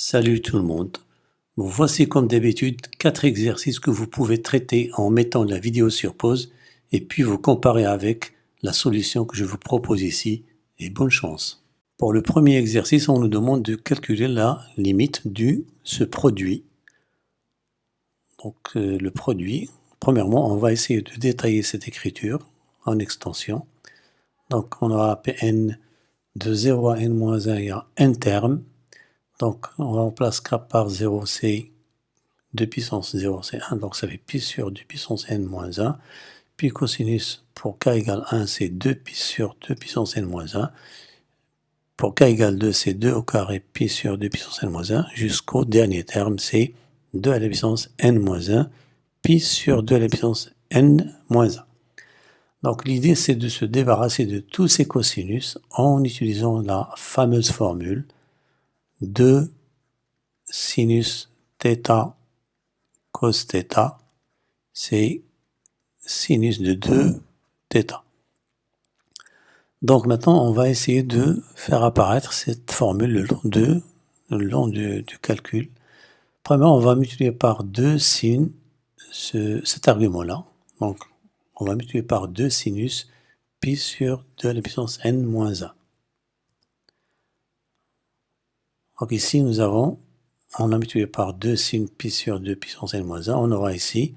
Salut tout le monde. Bon, voici comme d'habitude 4 exercices que vous pouvez traiter en mettant la vidéo sur pause et puis vous comparer avec la solution que je vous propose ici et bonne chance. Pour le premier exercice, on nous demande de calculer la limite de ce produit. Donc le produit, premièrement, on va essayer de détailler cette écriture en extension. Donc on aura Pn de 0 à n-1, il y a n termes. Donc, on remplace k par 0, c'est 2 puissance 0, c'est 1, donc ça fait pi sur 2 puissance n moins 1. Puis cosinus pour k égale 1, c'est 2 pi sur 2 puissance n moins 1. Pour k égale 2, c'est 2 au carré pi sur 2 puissance n moins 1, jusqu'au dernier terme, c'est 2 à la puissance n moins 1, pi sur 2 à la puissance n moins 1. Donc l'idée, c'est de se débarrasser de tous ces cosinus en utilisant la fameuse formule 2 sinus θ cos θ, c'est sinus de 2 θ. Donc maintenant, on va essayer de faire apparaître cette formule le long du calcul. Premièrement, on va multiplier par 2 sin cet argument-là. Donc, on va multiplier par 2 sinus pi sur 2 à la puissance n moins 1. Donc ici, on a multiplié par 2 sin pi sur 2 puissance n moins 1. On aura ici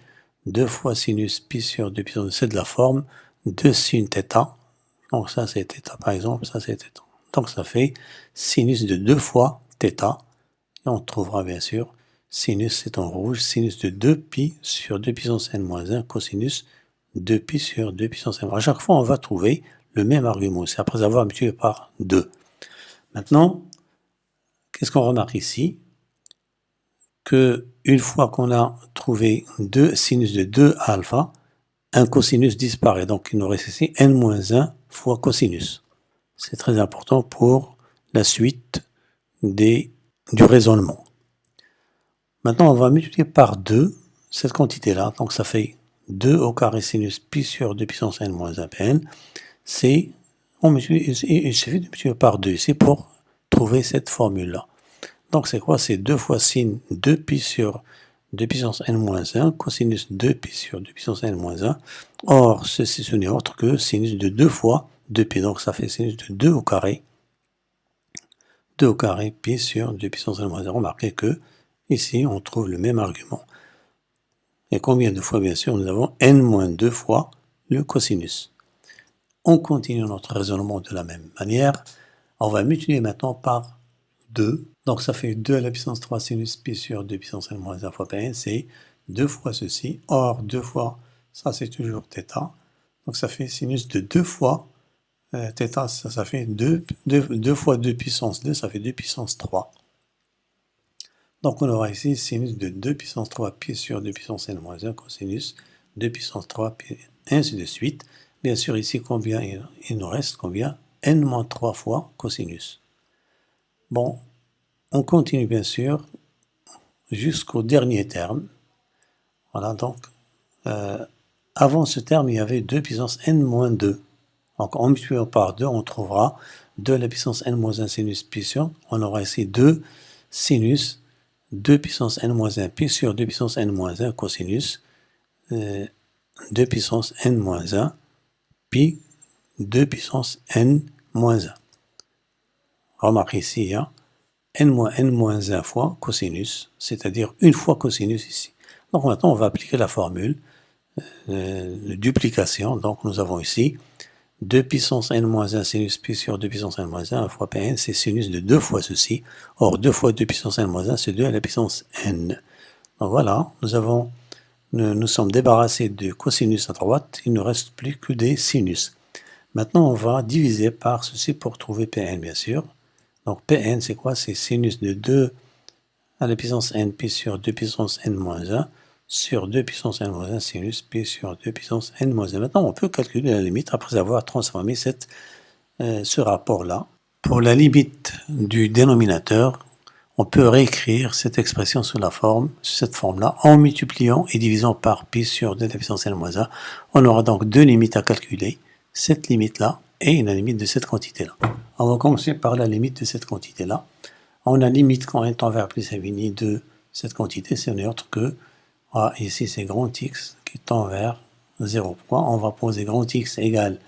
2 fois sinus pi sur 2 puissance 2. C'est de la forme 2 sin θ. Donc ça, c'est θ par exemple. Ça, c'est θ. Donc ça fait sinus de 2 fois θ. Et on trouvera bien sûr sinus, c'est en rouge, sinus de 2 pi sur 2 puissance n moins 1, cosinus 2 pi sur 2 puissance n moins 1. À chaque fois, on va trouver le même argument. C'est après avoir multiplié par 2. Maintenant, qu'est-ce qu'on remarque ici? Que une fois qu'on a trouvé 2 sinus de 2 alpha, un cosinus disparaît. Donc il nous reste ici n-1 fois cosinus. C'est très important pour la suite du raisonnement. Maintenant, on va multiplier par 2 cette quantité-là. Donc ça fait 2 au carré sinus pi sur 2 puissance n-1 Pn. Il suffit de multiplier par 2 ici pour trouver cette formule-là. Donc c'est quoi? C'est 2 fois sin 2 pi sur 2 puissance n-1, cosinus 2 pi sur 2 puissance n-1. Or, ceci, ce n'est autre que sinus de 2 fois 2 pi. Donc ça fait sinus de 2 au carré. 2 au carré pi sur 2 puissance n-1. Remarquez que ici, on trouve le même argument. Et combien de fois, bien sûr, nous avons n-2 fois le cosinus. On continue notre raisonnement de la même manière. On va multiplier maintenant par 2. Donc ça fait 2 à la puissance 3 sinus pi sur 2 puissance n moins 1 fois Pn, c'est 2 fois ceci. Or, 2 fois, ça c'est toujours θ. Donc ça fait sinus de 2 fois θ, ça fait 2 fois 2 puissance 2, ça fait 2 puissance 3. Donc on aura ici sinus de 2 puissance 3 pi sur 2 puissance n moins 1, cosinus 2 puissance 3 pi, ainsi de suite. Bien sûr, ici, combien il nous reste? Combien? n-3 fois cosinus. Bon, on continue bien sûr jusqu'au dernier terme. Voilà, donc, avant ce terme, il y avait 2 puissance n-2. Donc, en multipliant par 2, on trouvera 2 à la puissance n-1 sinus pi sur. On aura ici 2 sinus 2 puissance n-1 pi sur 2 puissance n-1 cosinus 2 puissance n-1 pi 2 puissance n-1. Remarquez ici, hein, n-1 fois cosinus, c'est-à-dire une fois cosinus ici. Donc maintenant, on va appliquer la formule de duplication. Donc nous avons ici 2 puissance n-1 sinus pi sur 2 puissance n-1 fois Pn, c'est sinus de 2 fois ceci. Or, 2 fois 2 puissance n-1, c'est 2 à la puissance n. Donc voilà, nous sommes débarrassés de cosinus à droite, il ne reste plus que des sinus. Maintenant, on va diviser par ceci pour trouver Pn, bien sûr. Donc Pn, c'est quoi? C'est sinus de 2 à la puissance n pi sur 2 puissance n-1 sur 2 puissance n-1 sinus pi sur 2 puissance n-1. Maintenant, on peut calculer la limite après avoir transformé ce rapport-là. Pour la limite du dénominateur, on peut réécrire cette expression sous cette forme-là, en multipliant et divisant par pi sur 2 à la puissance n-1. On aura donc deux limites à calculer, cette limite-là et la limite de cette quantité-là. On va commencer par la limite de cette quantité-là. On a limite quand n tend vers plus infini de cette quantité, c'est n'est autre que, ici c'est grand X qui tend vers 0. Pourquoi? On va poser grand X égale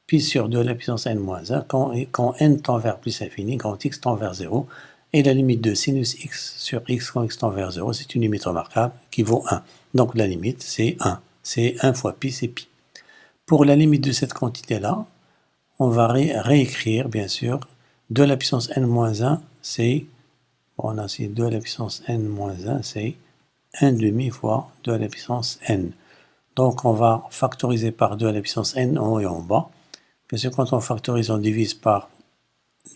pi sur 2 à la puissance n moins 1, quand n tend vers plus infini, grand X tend vers 0, et la limite de sinus x sur x quand x tend vers 0, c'est une limite remarquable qui vaut 1. Donc la limite c'est 1, c'est 1 fois pi, c'est pi. Pour la limite de cette quantité-là, on va réécrire, bien sûr, 2 à la puissance n moins 1, c'est, on a ici 2 à la puissance n moins 1, c'est 1 demi fois 2 à la puissance n. Donc on va factoriser par 2 à la puissance n en haut et en bas. Bien sûr, quand on factorise, on divise par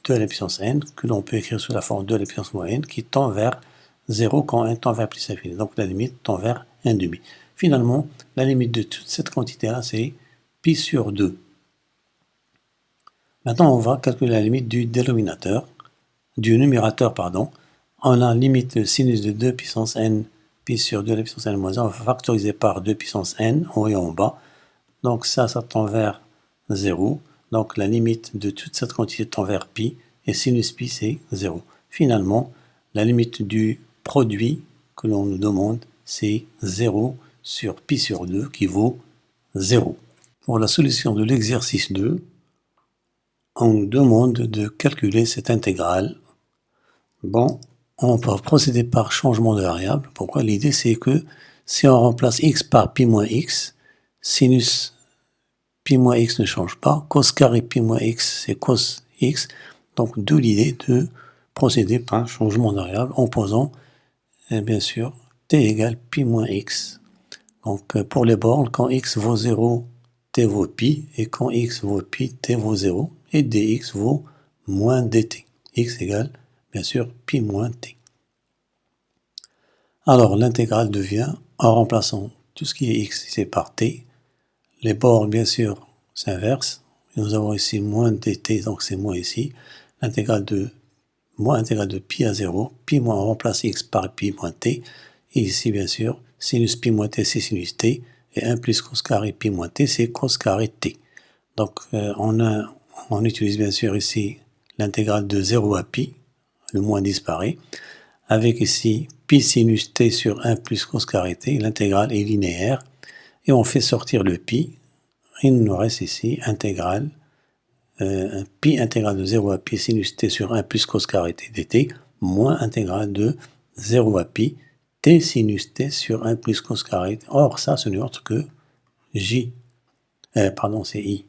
2 à la puissance n, que l'on peut écrire sous la forme 2 à la puissance moins n, qui tend vers 0 quand n tend vers plus infini. Donc la limite tend vers 1 demi. Finalement, la limite de toute cette quantité-là, c'est pi sur 2. Maintenant, on va calculer la limite du numérateur, pardon. On a limite de sinus de 2 puissance n, pi sur 2 à la puissance n moins 1, on va factoriser par 2 puissance n, en haut et en bas. Donc ça tend vers 0. Donc la limite de toute cette quantité tend vers pi, et sinus pi c'est 0. Finalement, la limite du produit que l'on nous demande, c'est 0 sur pi sur 2 qui vaut 0. Pour la solution de l'exercice 2, on nous demande de calculer cette intégrale. Bon, on peut procéder par changement de variable. Pourquoi? L'idée c'est que si on remplace x par pi moins x, sinus pi moins x ne change pas, cos carré pi moins x c'est cos x, donc d'où l'idée de procéder par changement de variable en posant bien sûr t égale pi moins x. Donc pour les bornes, quand x vaut 0, t vaut pi, et quand x vaut pi, t vaut 0, et dx vaut moins dt. X égale bien sûr pi moins t. Alors l'intégrale devient, en remplaçant tout ce qui est x c'est par t, les bornes bien sûr s'inversent, nous avons ici moins dt, donc c'est moins ici, l'intégrale de pi à 0, pi moins, on remplace x par pi moins t, et ici bien sûr sinus pi moins t c'est sinus t, et 1 plus cos carré pi moins t c'est cos carré t. Donc on utilise bien sûr ici l'intégrale de 0 à pi, le moins disparaît, avec ici pi sinus t sur 1 plus cos carré t, l'intégrale est linéaire, et on fait sortir le pi, il nous reste ici intégrale, pi intégrale de 0 à pi sinus t sur 1 plus cos carré t dt, moins intégrale de 0 à pi t sinus t sur 1 plus cos carré t. Or ça ce n'est autre que j, c'est i.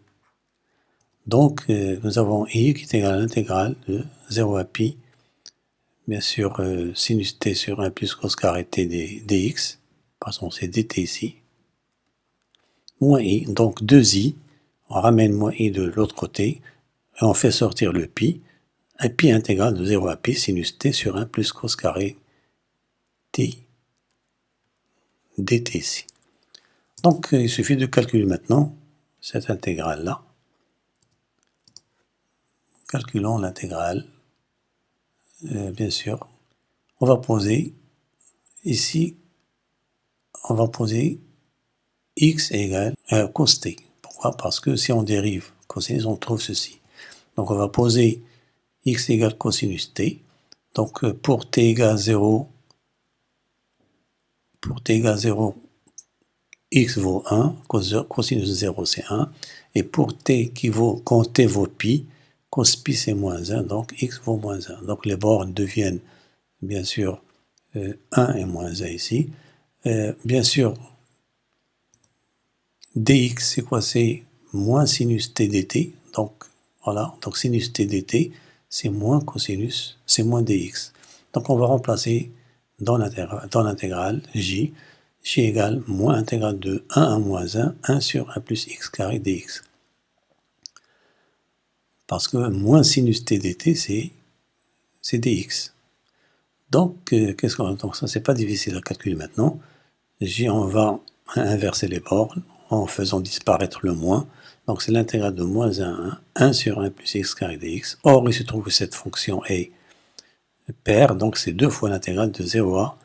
Donc nous avons i qui est égal à l'intégrale de 0 à pi, bien sûr sinus t sur 1 plus cos carré t dx, pardon c'est dt ici, moins i, donc 2i, on ramène moins i de l'autre côté, et on fait sortir le pi, et pi intégrale de 0 à pi sinus t sur 1 plus cos carré t dt ici. Donc il suffit de calculer maintenant cette intégrale-là. Calculons l'intégrale. Bien sûr, on va poser ici, on va poser x égale cos t. Pourquoi? Parce que si on dérive cosinus, on trouve ceci. Donc on va poser x égale cosinus t. Donc pour t égale 0, x vaut 1, cosinus de 0 c'est 1, et pour t quand t vaut pi, cos pi c'est moins 1, donc x vaut moins 1. Donc les bornes deviennent bien sûr 1 et moins 1 ici. Bien sûr, dx c'est quoi? C'est moins sinus t dt, donc voilà, donc sinus t dt c'est moins cosinus, c'est moins dx. Donc on va remplacer dans l'intégrale j égale moins intégrale de 1 à moins 1 sur 1 plus x carré dx. Parce que moins sinus t dt c'est dx. Donc qu'est-ce qu'on donc ça c'est pas difficile à calculer maintenant. On va inverser les bornes en faisant disparaître le moins. Donc c'est l'intégrale de moins 1 à 1 sur 1 plus x carré dx. Or il se trouve que cette fonction est paire, donc c'est 2 fois l'intégrale de 0 à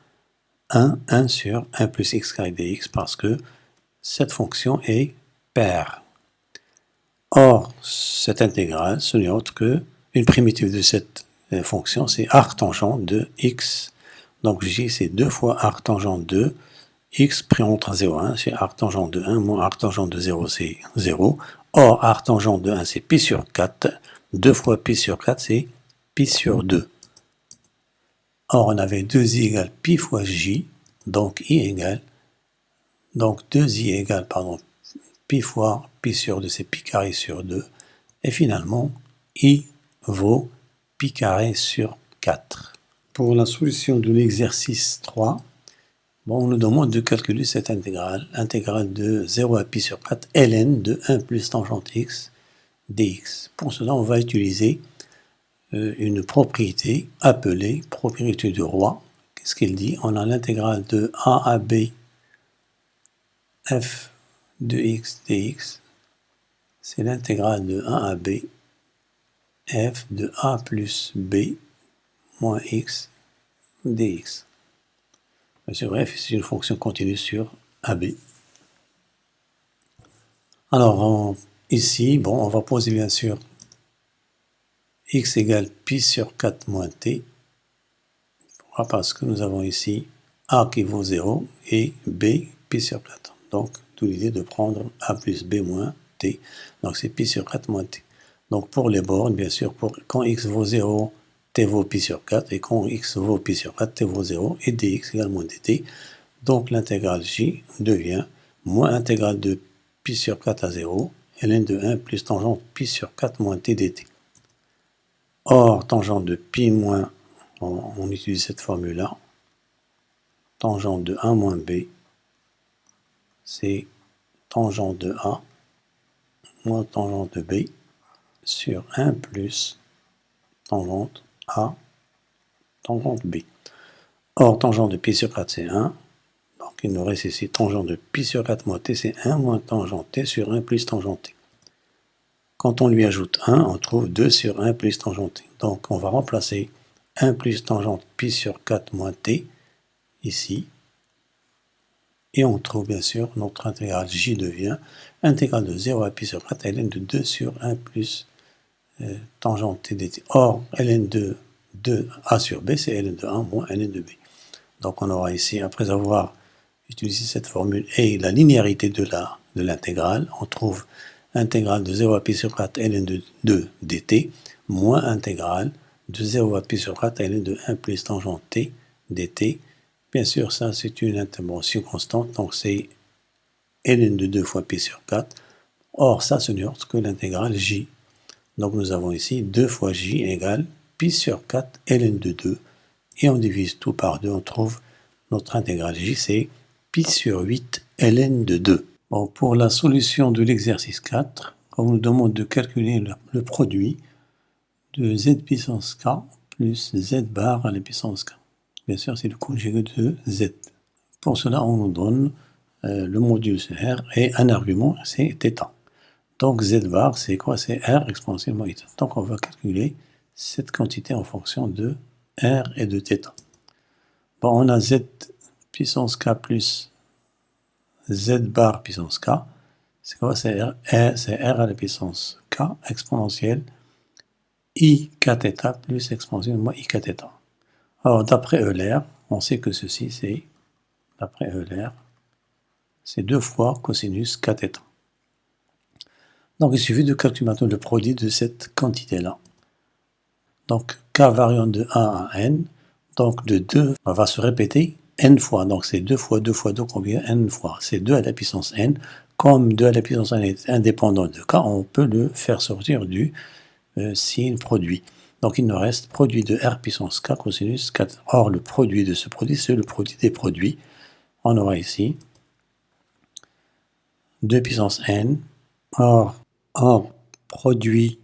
1 sur 1 plus x carré dx parce que cette fonction est paire. Or, cette intégrale, ce n'est autre que une primitive de cette fonction, c'est arctangent de x. Donc j, c'est 2 fois arctangent de x pris entre 0 et 1, c'est arctangent de 1 moins arctangent de 0, c'est 0. Or, arctangent de 1, c'est pi sur 4. 2 fois pi sur 4, c'est pi sur 2. Or, on avait 2i égale pi fois j, donc i égale, donc 2i égale, pi fois pi sur 2, c'est pi carré sur 2. Et finalement, i vaut pi carré sur 4. Pour la solution de l'exercice 3, on nous demande de calculer cette intégrale, intégrale de 0 à pi sur 4, ln de 1 plus tangente x dx. Pour cela, on va utiliser une propriété appelée propriété de Roy. Qu'est-ce qu'il dit? On a l'intégrale de a à b f de x dx. C'est l'intégrale de a à b f de a plus b moins x dx. Bref, c'est une fonction continue sur AB. Alors, ici, on va poser bien sûr x égale pi sur 4 moins t, parce que nous avons ici a qui vaut 0 et b pi sur 4. Donc, d'où l'idée de prendre a plus b moins t. Donc, c'est pi sur 4 moins t. Donc, pour les bornes, bien sûr, quand x vaut 0, t vaut pi sur 4, et quand x vaut pi sur 4, t vaut 0, et dx égale moins dt. Donc, l'intégrale j devient moins intégrale de pi sur 4 à 0, ln de 1 plus tangente pi sur 4 moins t dt. Or, tangente de pi moins, on utilise cette formule-là, tangente de 1 moins b, c'est tangente de a moins tangente de b sur 1 plus tangente a, tangente b. Or, tangente de pi sur 4, c'est 1. Donc, il nous reste ici tangente de pi sur 4 moins t, c'est 1 moins tangente t sur 1 plus tangente t. Quand on lui ajoute 1, on trouve 2 sur 1 plus tangente t. Donc, on va remplacer 1 plus tangente pi sur 4 moins t, ici. Et on trouve bien sûr notre intégrale j devient intégrale de 0 à pi sur 4, ln de 2 sur 1 plus tangente t dt. Or, ln de 2a sur b, c'est ln de 1 moins ln de b. Donc, on aura ici, après avoir utilisé cette formule et la linéarité de l'intégrale, on trouve intégrale de 0 à pi sur 4 ln de 2 dt moins intégrale de 0 à pi sur 4 ln de 1 plus tangente t dt. Bien sûr, ça c'est une intervention constante, donc c'est ln de 2 fois pi sur 4. Or, ça ce n'est autre que l'intégrale j. Donc nous avons ici 2 fois j égale pi sur 4 ln de 2. Et on divise tout par 2, on trouve notre intégrale j, c'est pi sur 8 ln de 2. Bon, pour la solution de l'exercice 4, on nous demande de calculer le produit de z puissance k plus z bar à la puissance k. Bien sûr, c'est le conjugué de z. Pour cela, on nous donne le module R et un argument, c'est θ. Donc z bar, c'est quoi? C'est R exponentielle moins θ. Donc on va calculer cette quantité en fonction de R et de θ. Bon, on a z puissance k plus z bar puissance k. C'est quoi? C'est R à la puissance k exponentielle I kθ plus exponentielle moins I kθ. Alors, d'après Euler, on sait que ceci, c'est, d'après Euler, c'est 2 fois cosinus kθ. Donc, il suffit de calculer maintenant le produit de cette quantité-là. Donc, k variant de 1 à n, donc de 2 va se répéter n fois. Donc, c'est 2 fois 2 fois 2 combien? N fois. C'est 2 à la puissance n. Comme 2 à la puissance n est indépendant de k, on peut le faire sortir du signe produit. Donc, il nous reste produit de r puissance k cosinus 4. Or, le produit de ce produit, c'est le produit des produits. On aura ici 2 puissance n. Or produit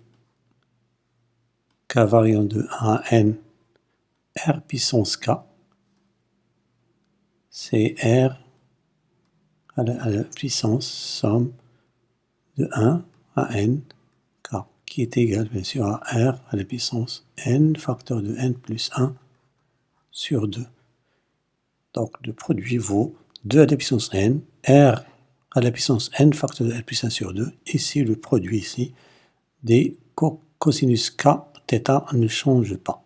k variant de 1 à n, r puissance k, c'est r à la puissance somme de 1 à n k, qui est égal bien sûr à r à la puissance n facteur de n plus 1 sur 2. Donc le produit vaut 2 à la puissance n, r à la puissance n facteur de n plus 1 sur 2. Ici, le produit ici des cosinus k, θ ne change pas.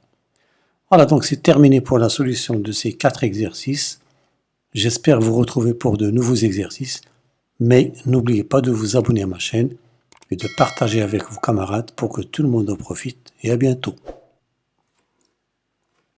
Voilà, donc c'est terminé pour la solution de ces 4 exercices. J'espère vous retrouver pour de nouveaux exercices, mais n'oubliez pas de vous abonner à ma chaîne et de partager avec vos camarades pour que tout le monde en profite, et à bientôt.